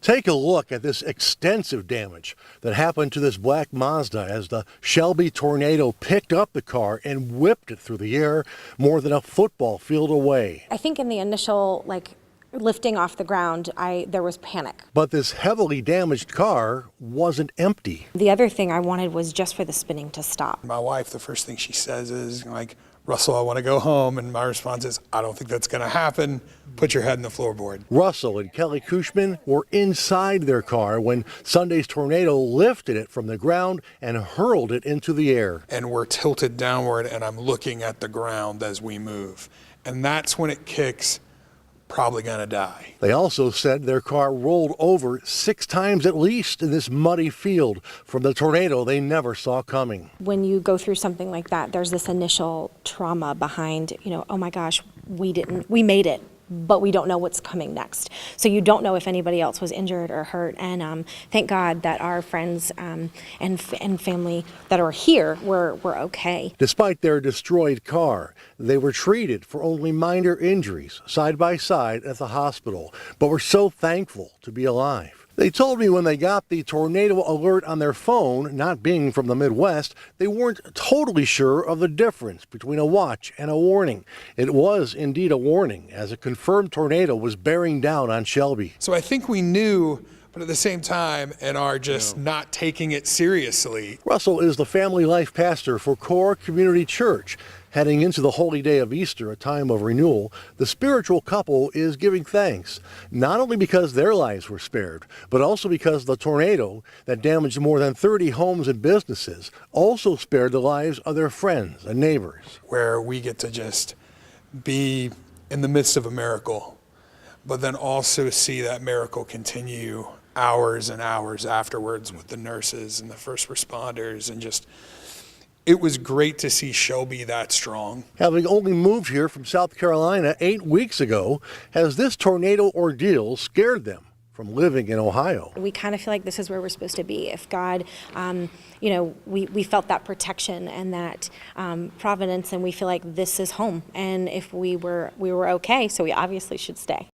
Take a look at this extensive damage that happened to this black Mazda as the Shelby tornado picked up the car and whipped it through the air more than a football field away. I think in the initial, lifting off the ground, there was panic. But this heavily damaged car wasn't empty. The other thing I wanted was just for the spinning to stop. My wife, the first thing she says is Russell, I want to go home. And my response is, I don't think that's going to happen. Put your head in the floorboard. Russell and Kelly Cushman were inside their car when Sunday's tornado lifted it from the ground and hurled it into the air. And we're tilted downward, and I'm looking at the ground as we move. And that's when it kicks. Probably gonna die. They also said their car rolled over 6 times at least in this muddy field from the tornado they never saw coming. When you go through something like that, there's this initial trauma behind, oh my gosh, we made it, but we don't know what's coming next. So you don't know if anybody else was injured or hurt. And thank God that our friends and family that are here were okay. Despite their destroyed car, they were treated for only minor injuries side by side at the hospital, but were so thankful to be alive. They told me when they got the tornado alert on their phone, not being from the Midwest, they weren't totally sure of the difference between a watch and a warning. It was indeed a warning, as a confirmed tornado was bearing down on Shelby. So I think we knew, but at the same time, and are just not taking it seriously. Russell is the family life pastor for Core Community Church. Heading into the holy day of Easter, a time of renewal, the spiritual couple is giving thanks, not only because their lives were spared, but also because the tornado that damaged more than 30 homes and businesses also spared the lives of their friends and neighbors. Where we get to just be in the midst of a miracle, but then also see that miracle continue hours and hours afterwards with the nurses and the first responders, and just it was great to see Shelby that strong. Having only moved here from South Carolina 8 weeks ago, has this tornado ordeal scared them from living in Ohio? We kind of feel like this is where we're supposed to be. If God, we felt that protection and that providence, and we feel like this is home. And if we were okay, so we obviously should stay.